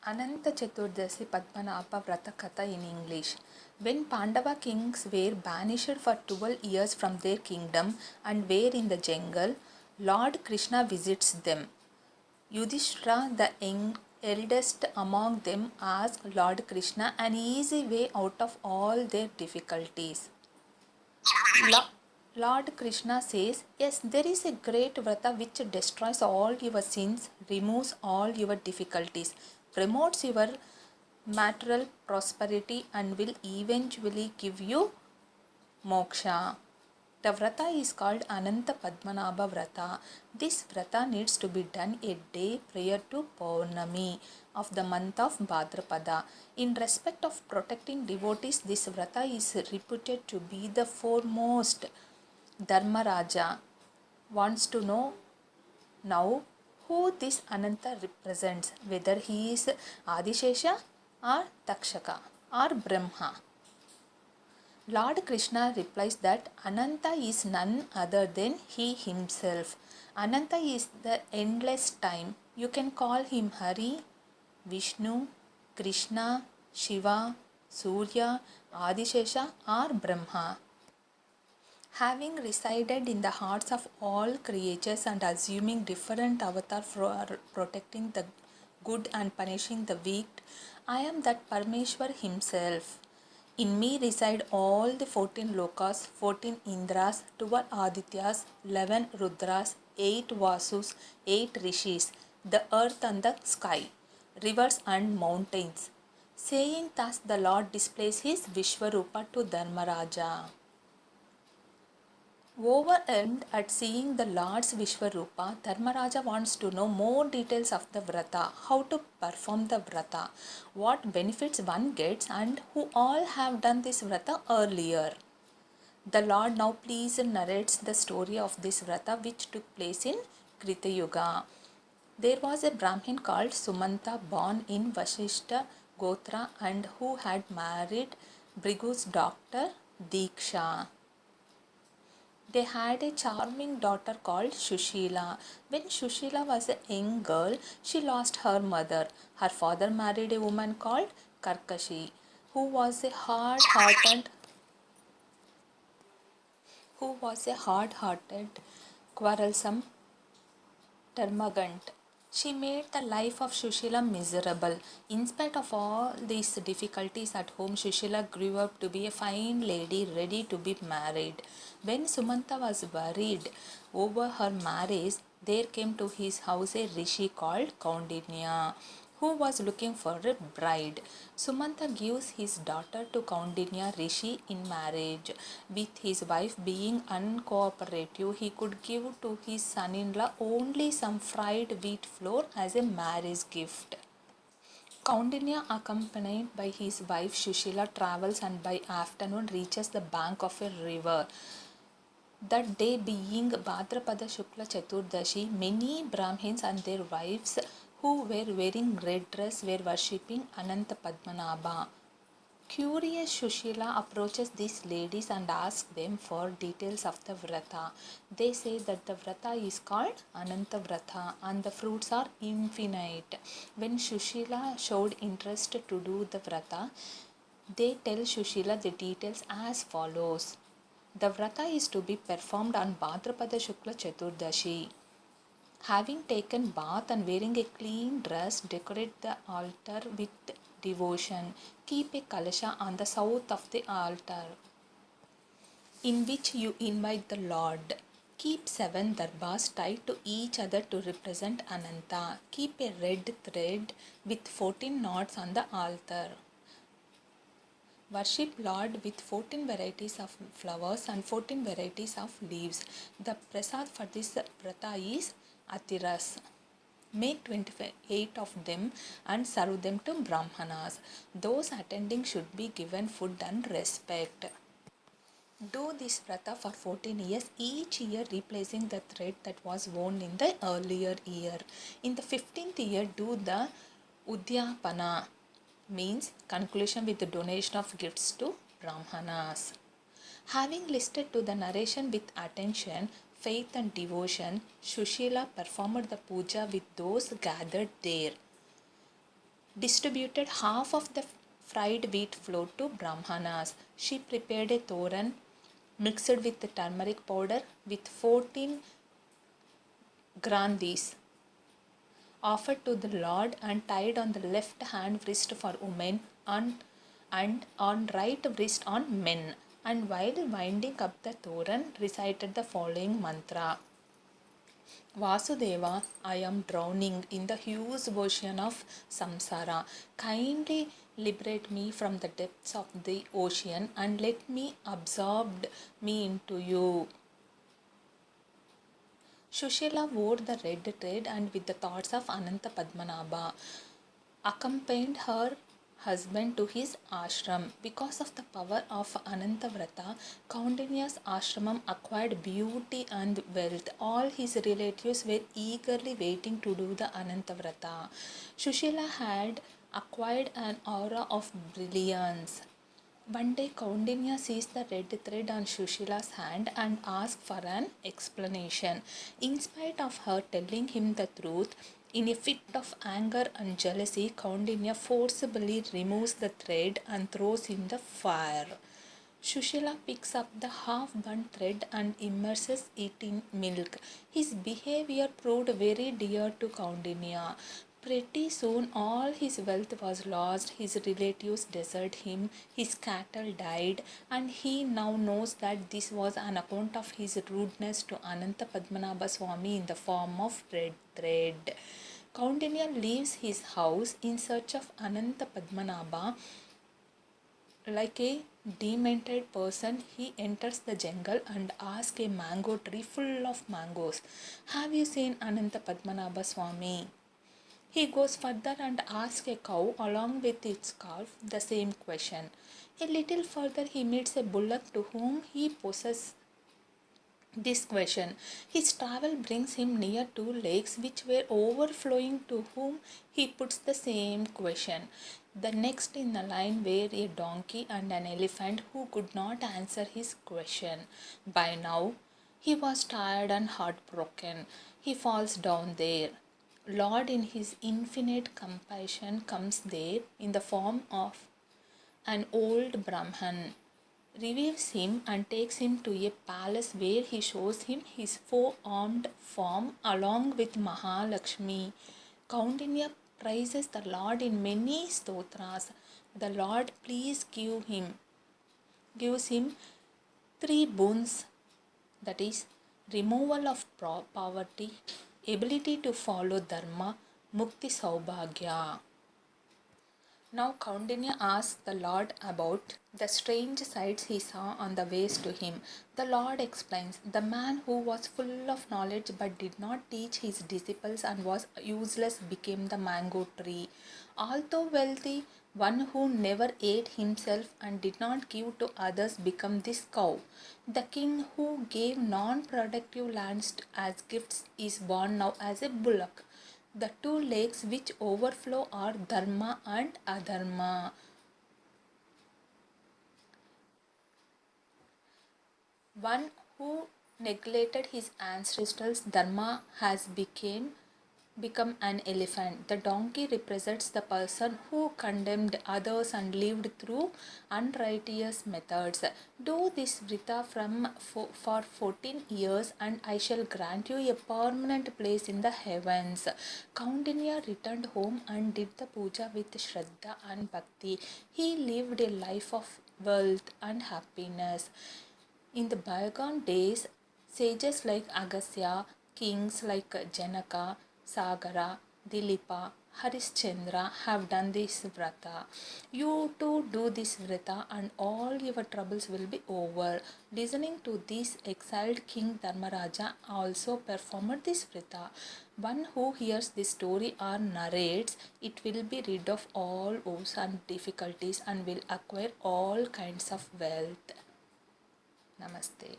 Ananta Chaturdasi Padmanabha Vrata Katha in English. When Pandava kings were banished for 12 years from their kingdom and were in the jungle, Lord Krishna visits them. Yudhishthira, the eldest among them, asked Lord Krishna an easy way out of all their difficulties. Lord Krishna says, yes, there is a great vrata which destroys all your sins, removes all your difficulties, promotes your material prosperity, and will eventually give you moksha. The vrata is called Ananta Padmanabha Vrata. This vrata needs to be done a day prior to Paurnami of the month of Bhadrapada. In respect of protecting devotees, this vrata is reputed to be the foremost. Dharmaraja wants to know now who this Ananta represents, whether he is Adishesha or Takshaka or Brahma. Lord Krishna replies that Ananta is none other than he himself. Ananta is the endless time. You can call him Hari, Vishnu, Krishna, Shiva, Surya, Adishesha or Brahma. Having resided in the hearts of all creatures and assuming different avatar for protecting the good and punishing the weak, I am that Parmeshwar himself. In me reside all the 14 lokas, 14 Indras, 12 Adityas, 11 Rudras, 8 Vasus, 8 Rishis, the earth and the sky, rivers and mountains. Saying thus, the Lord displays his Vishwarupa to Dharmaraja. Overwhelmed at seeing the Lord's Vishwarupa, Dharmaraja wants to know more details of the vrata, how to perform the vrata, what benefits one gets, and who all have done this vrata earlier. The Lord now please narrates the story of this vrata which took place in Krita Yuga. There was a Brahmin called Sumanta born in Vashishta Gotra and who had married Brigu's daughter Diksha. They had a charming daughter called Shushila. When Shushila was a young girl, she lost her mother. Her father married a woman called Karkashi, who was a hard-hearted, quarrelsome termagant. She made the life of Shushila miserable. In spite of all these difficulties at home, Shushila grew up to be a fine lady ready to be married. When Sumanta was worried over her marriage, there came to his house a rishi called Kaundinya, who was looking for a bride. Sumanta gives his daughter to Kaundinya Rishi in marriage. With his wife being uncooperative, he could give to his son-in-law only some fried wheat flour as a marriage gift. Kaundinya, accompanied by his wife Shushila, travels and by afternoon reaches the bank of a river. That day being Bhadrapada Shukla Chaturdashi, many Brahmins and their wives who were wearing red dress were worshipping Ananta Padmanabha. Curious Shushila approaches these ladies and asks them for details of the vrata. They say that the vrata is called Ananta Vrata and the fruits are infinite. When Shushila showed interest to do the vrata, they tell Shushila the details as follows. The vrata is to be performed on Bhadrapada Shukla Chaturdashi. Having taken bath and wearing a clean dress, decorate the altar with devotion. Keep a kalasha on the south of the altar, in which you invite the Lord. Keep 7 darbas tied to each other to represent Ananta. Keep a red thread with 14 knots on the altar. Worship Lord with 14 varieties of flowers and 14 varieties of leaves. The prasad for this vrata is Atiras. Make 28 of them and serve them to Brahmanas. Those attending should be given food and respect. Do this vrata for 14 years, each year replacing the thread that was worn in the earlier year. In the 15th year, do the Udyapana, means conclusion with the donation of gifts to Brahmanas. Having listened to the narration with attention, faith and devotion, Shushila performed the puja with those gathered there. distributed half of the fried wheat flour to Brahmanas. She prepared a toran mixed with the turmeric powder with 14 grandis offered to the Lord and tied on the left hand wrist for women and on right wrist on men. And while winding up the Toran, recited the following mantra: Vasudeva, I am drowning in the huge ocean of samsara. Kindly liberate me from the depths of the ocean and let me absorb me into you. Shushila wore the red thread and with the thoughts of Ananta Padmanabha accompanied her husband to his ashram. Because of the power of Anantavrata, Kaundinyas ashramam acquired beauty and wealth. All his relatives were eagerly waiting to do the Anantavrata. Shushila had acquired an aura of brilliance. One day, Kaundinya sees the red thread on Shushila's hand and asks for an explanation. In spite of her telling him the truth, in a fit of anger and jealousy, Kaundinya forcibly removes the thread and throws in the fire. Shushila picks up the half-burnt thread and immerses it in milk. His behavior proved very dear to Kaundinya. Pretty soon all his wealth was lost, his relatives deserted him, his cattle died, and he now knows that this was on account of his rudeness to Ananta Padmanabha Swami in the form of red thread. Kaundinya leaves his house in search of Ananta Padmanabha. Like a demented person, he enters the jungle and asks a mango tree full of mangoes, have you seen Ananta Padmanabha Swami? He goes further and asks a cow along with its calf the same question. A little further, he meets a bullock to whom he poses this question. His travel brings him near two lakes which were overflowing, to whom he puts the same question. The next in the line were a donkey and an elephant who could not answer his question. By now, he was tired and heartbroken. He falls down there. Lord, in his infinite compassion, comes there in the form of an old Brahman, revives him and takes him to a palace where he shows him his four-armed form along with Mahalakshmi. Kaundinya praises the Lord in many stotras. The Lord gives him three boons, that is, removal of poverty, ability to follow dharma, mukti saubhagya. Now Kaundinya asks the Lord about the strange sights he saw on the ways to him. The Lord explains, the man who was full of knowledge but did not teach his disciples and was useless became the mango tree. Although wealthy, one who never ate himself and did not give to others became this cow. The king who gave non-productive lands as gifts is born now as a bullock. The two lakes which overflow are dharma and adharma. One who neglected his ancestors' dharma has become an elephant. The donkey represents the person who condemned others and lived through unrighteous methods. Do this vrita for 14 years and I shall grant you a permanent place in the heavens. Kaundinya returned home and did the puja with Shraddha and Bhakti. He lived a life of wealth and happiness. In the bygone days, sages like Agastya, kings like Janaka, Sagara, Dilipa, Harishchandra have done this vrata. You too do this vrata and all your troubles will be over. Listening to this, exiled King Dharmaraja also performed this vrata. One who hears this story or narrates it will be rid of all woes and difficulties and will acquire all kinds of wealth. Namaste.